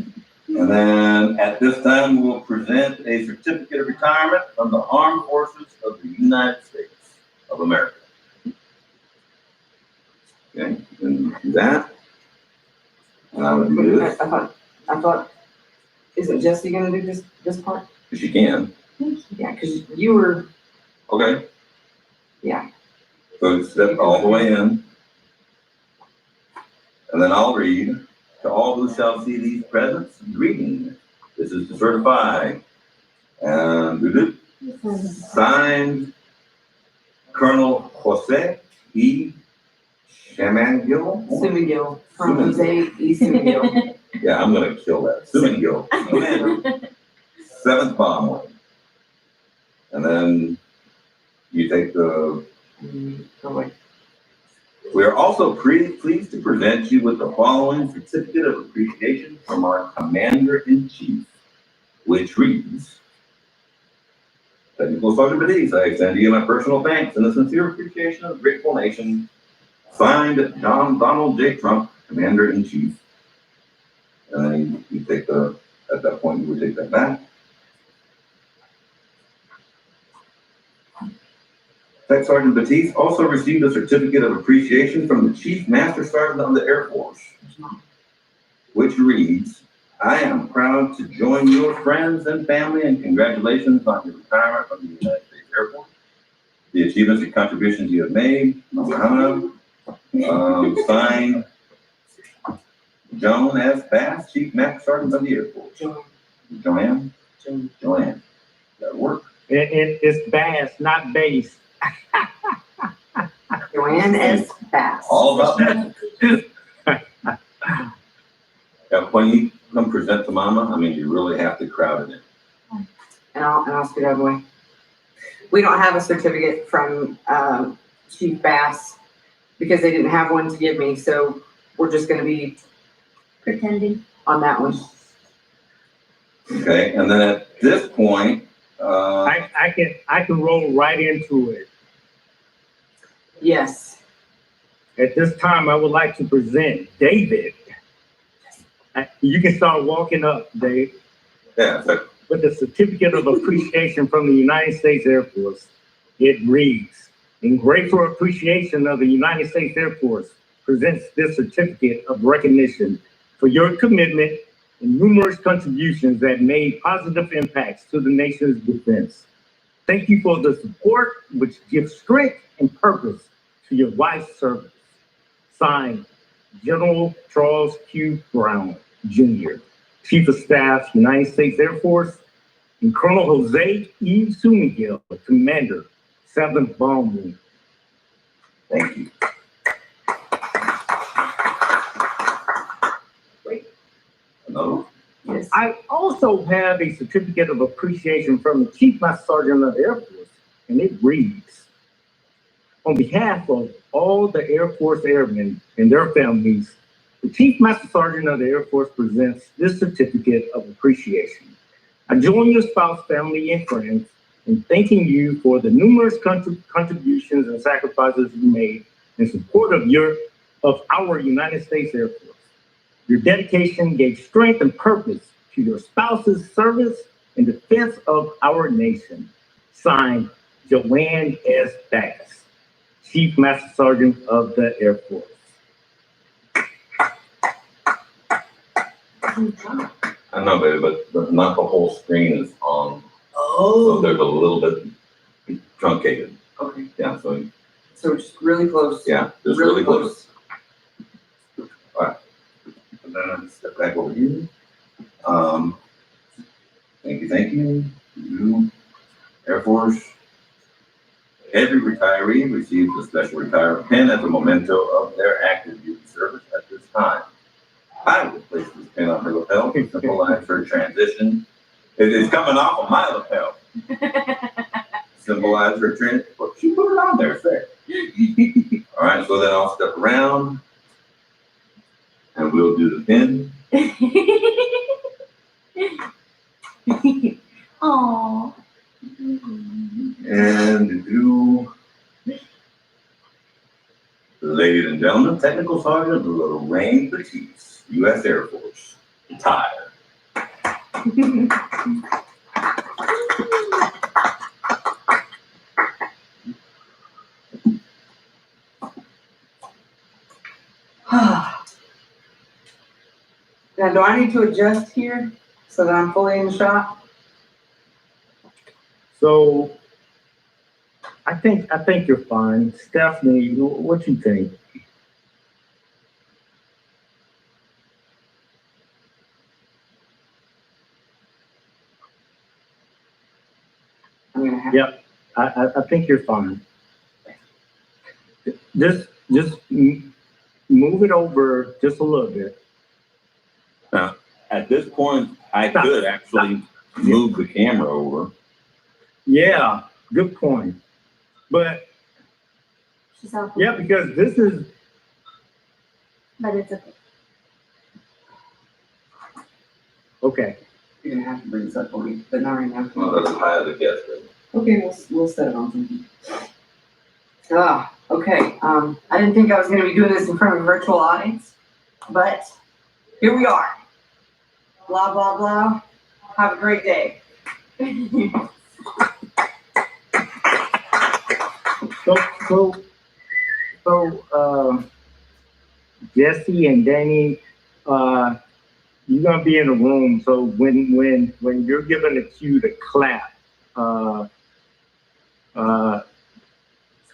And then at this time, we will present a certificate of retirement from the Armed Forces of the United States of America. Okay, and do that. And I would do this, I thought, isn't Jesse gonna do this part? if you can. Yeah, because you were, Okay. Yeah. So step all the way in. And then I'll read, to all who shall see these presents, greeting. This is to certify. And signed, Colonel Jose E. Shamangil. Sumangill, from Jose E. Sumangill. Yeah, I'm gonna kill that. Sumangil, Commander, 7th Bomb Wing. And then you take the. Oh, wait. We are also pleased to present you with the following certificate of appreciation from our Commander-in-Chief, which reads, Technical Sergeant Baptiste, I extend to you my personal thanks and a sincere appreciation of the grateful nation. Signed, John Donald J. Trump, Commander-in-Chief. And then you take at that point, you would take that back. Tech Sergeant Baptiste also received a certificate of appreciation from the Chief Master Sergeant of the Air Force, which reads, I am proud to join your friends and family in congratulations on your retirement from the United States Air Force. The achievements and contributions you have made, signed, Joan S. Bass, Chief Master Sergeant of the Air Force. Joanne? Joanne. That'll work. It's bass, not base. Joanne S. Bass. All about that. When you come present to Mama, I mean, you really have to crowd it in. And I'll scoot out of the way. We don't have a certificate from Chief Bass because they didn't have one to give me, so we're just gonna be Pretending. on that one. Okay, and then at this point, I can roll right into it. Yes. At this time, I would like to present David. You can start walking up, Dave, yeah, so, with the certificate of appreciation from the United States Air Force. It reads, in grateful appreciation of the United States Air Force presents this certificate of recognition for your commitment and numerous contributions that made positive impacts to the nation's defense. Thank you for the support which gives strength and purpose to your wise service. Signed, General Charles Q. Brown, Jr., Chief of Staff, United States Air Force, and Colonel Jose E. Sumigil, Commander, 7th Bomb Wing. Thank you. No? Yes. I also have a certificate of appreciation from the Chief Master Sergeant of the Air Force, and it reads, on behalf of all the Air Force airmen and their families, the Chief Master Sergeant of the Air Force presents this certificate of appreciation. I join your spouse, family, and friends in thanking you for the numerous contributions and sacrifices you made in support of our United States Air Force. Your dedication gave strength and purpose to your spouse's service in defense of our nation. Signed, Joanne S. Bass, Chief Master Sergeant of the Air Force. I know, baby, but not the whole screen is on. So they're a little bit truncated. Okay, Yeah, so, so just really close. yeah, just really close. All right. And then step back over here. Thank you. You, Air Force. Every retiree receives a special retirement pin as a memento of their active duty service at this time. I will place this pin on her lapel to symbolize her transition. It is coming off of my lapel. Symbolize her transition. Well, she put it on there, fair. All right, so then I'll step around and we'll do the pin. Aww. And do, ladies and gentlemen, Technical Sergeant Lorraine Batiste, U.S. Air Force, retired. Now, do I need to adjust here so that I'm fully in the shot? So I think you're fine. Stephanie, what you think? I'm gonna have. Yep, I think you're fine. Just move it over just a little bit. At this point, I could actually move the camera over. Yeah, good point. But She's helping. yeah, because this is, But it's okay. okay. You're gonna have to bring this up for me, but not right now. Well, that's as high as it gets, but Okay, we'll set it on something. Okay, I didn't think I was gonna be doing this in front of a virtual audience, but here we are. Blah, blah, blah. Have a great day. So, Jesse and Danny, you're gonna be in the room. So when you're given a cue to clap,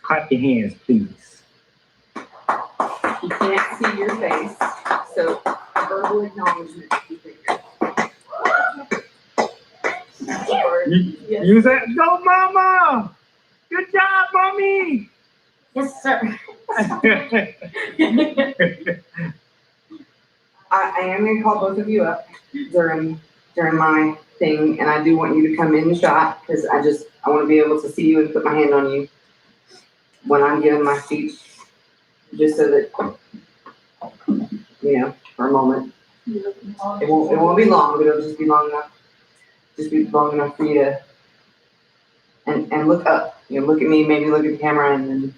clap your hands, please. You can't see your face, so verbal acknowledgement. Use that. Go, mama! Good job, mommy! Yes, sir. I am gonna call both of you up during my thing, and I do want you to come in the shot, because I want to be able to see you and put my hand on you when I'm giving my speech, just so that, for a moment. It won't be long, but it'll just be long enough for you to, and look up, look at me, maybe look at the camera, and then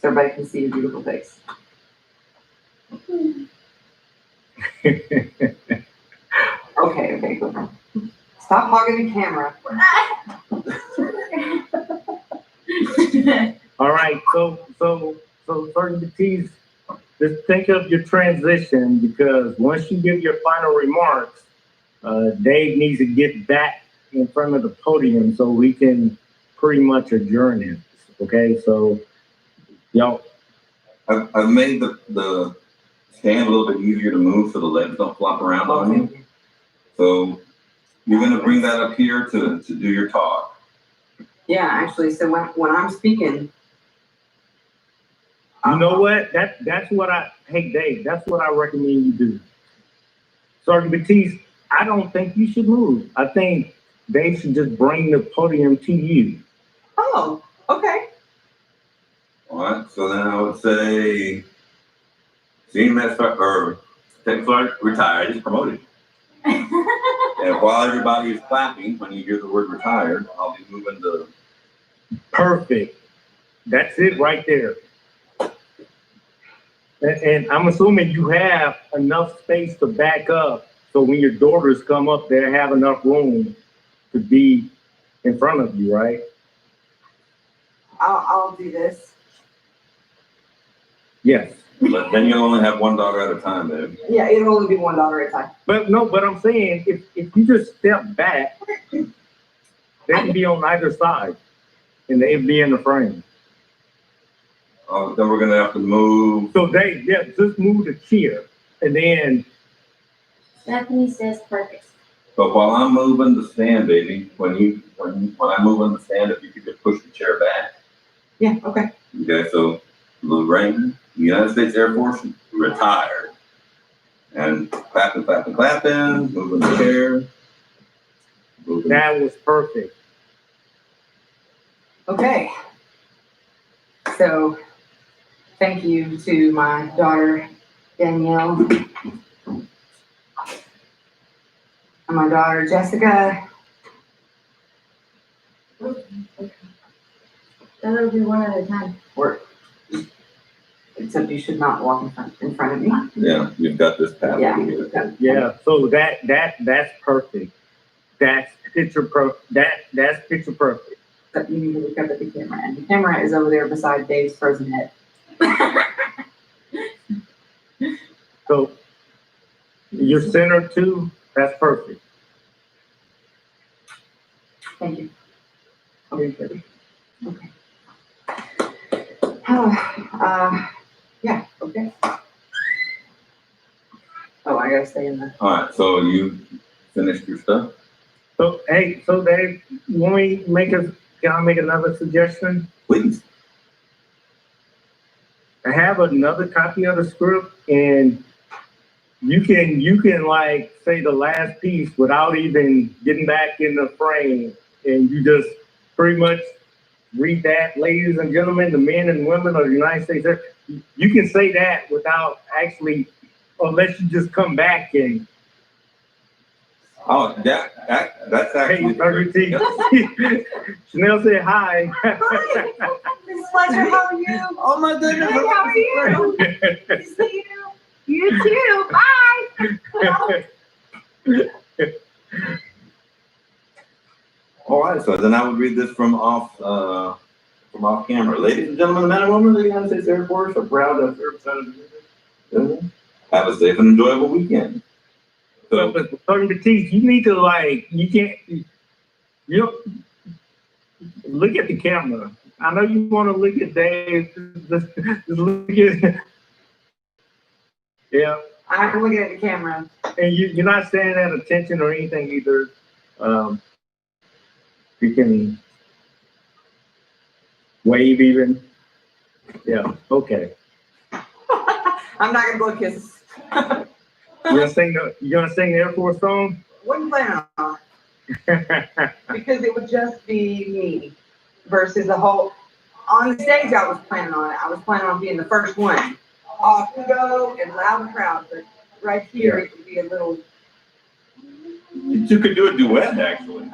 so everybody can see your beautiful face. Okay, go. Stop hogging the camera. All right, so Sergeant Batiste, just think of your transition, because once you give your final remarks, Dave needs to get back in front of the podium so we can pretty much adjourn it. Okay, so y'all, I've made the stand a little bit easier to move so the legs don't flop around on you. So you're gonna bring that up here to do your talk. Yeah, actually, so when I'm speaking. you know what? That's what hey Dave, that's what I recommend you do. Sergeant Batiste, I don't think you should move. I think Dave should just bring the podium to you. Oh, okay. All right, so then I would say, CMS or Tech Sergeant retired, he's promoted. And while everybody is clapping, when you hear the word retired, I'll be moving the. Perfect. That's it right there. And I'm assuming you have enough space to back up, so when your daughters come up, they have enough room to be in front of you, right? I'll do this. Yes. But then you'll only have one daughter at a time, babe. Yeah, it'll only be one daughter at a time. But I'm saying, if you just step back, they can be on either side, and they'd be in the frame. Then we're gonna have to move. So just move the chair, and then, Stephanie says perfect. But while I'm moving the stand, baby, when I'm moving the stand, if you could just push the chair back. Yeah, okay. Okay, so Lorraine, United States Air Force, retired. And clapping, moving the chair. Moving. that was perfect. Okay. So, thank you to my daughter, Danielle. And my daughter, Jessica. That'll be one at a time. Except you should not walk in front of me. Yeah, you've got this path. Yeah. Here. Yeah, so that's perfect. That's picture perfect. But you need to look up at the camera, and the camera is over there beside Dave's frozen head. So you're centered too, that's perfect. Thank you. Okay. Yeah, okay. Oh, I gotta stay in the. All right, so you finished your stuff? So, hey, so Dave, can I make another suggestion? Please. I have another copy of the script, and you can like say the last piece without even getting back in the frame, and you just pretty much read that, ladies and gentlemen, the men and women of the United States. You can say that without actually, unless you just come back and. Oh, that's actually. Hey, Chanel said hi. Miss Fletcher, how are you? Oh my goodness. Good, how are you? Good to see you. You too. Bye. All right, so then I would read this from off camera. Ladies and gentlemen, men and women of the United States Air Force are proud to serve Senator. Have a safe and enjoyable weekend. So, But Sergeant Batiste, you need to look at the camera. I know you want to look at Dave. Just look at, yeah. I'm looking at the camera. And you're not standing at attention or anything either. You can wave even. Yeah, okay. I'm not gonna blow kisses. You're gonna sing the Air Force song? What are you planning on? Because it would just be me versus the whole. On the stage, I was planning on it. I was planning on being the first one. Off we go and loud and proud. But right here, it would be a little. you two could do a duet, actually.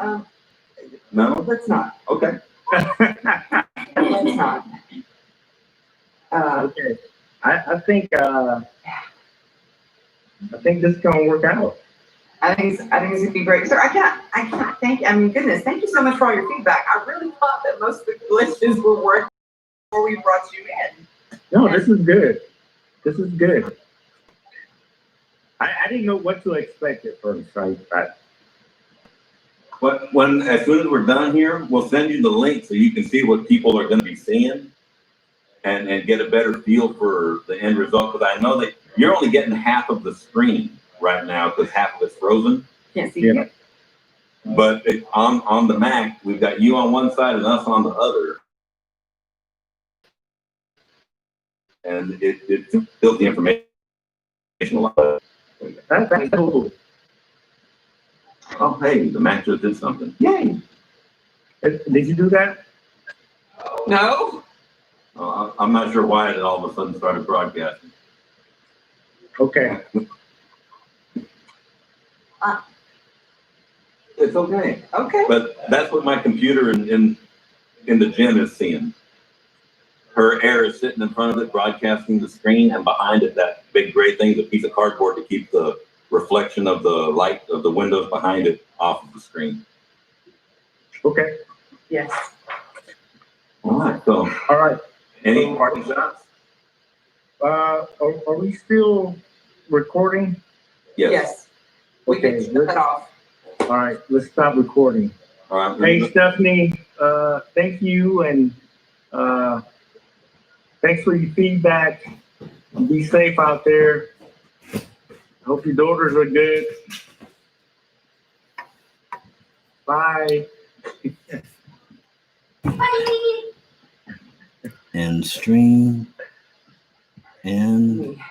No? Let's not. Okay. Let's not. Okay. I think this is gonna work out. I think it's gonna be great. Sir, I can't thank. I mean, goodness, thank you so much for all your feedback. I really thought that most of the glitches were working before we brought you in. No, this is good. this is good. I didn't know what to expect at first. When as soon as we're done here, we'll send you the link so you can see what people are going to be seeing, and get a better feel for the end result. Because I know that you're only getting half of the screen right now because half of it's frozen. Can't see Yeah. it. But on the Mac, we've got you on one side and us on the other, and it fills the information a lot. That's cool. Oh, hey, the Mac just did something. Yay! Did you do that? No? I'm not sure why it all of a sudden started broadcasting. Okay. It's okay. Okay. But that's what my computer in the gym is seeing. Her Air is sitting in front of it, broadcasting the screen, and behind it, that big gray thing is a piece of cardboard to keep the reflection of the light of the windows behind it off of the screen. Okay. Yes. All right. So, All right. any parting shots? Are we still recording? Yes. We can Okay, shut let's- that off. All right, let's stop recording. All right. Hey, Stephanie, thank you, and thanks for your feedback. Be safe out there. Hope your daughters are good. Bye. And stream. And Me.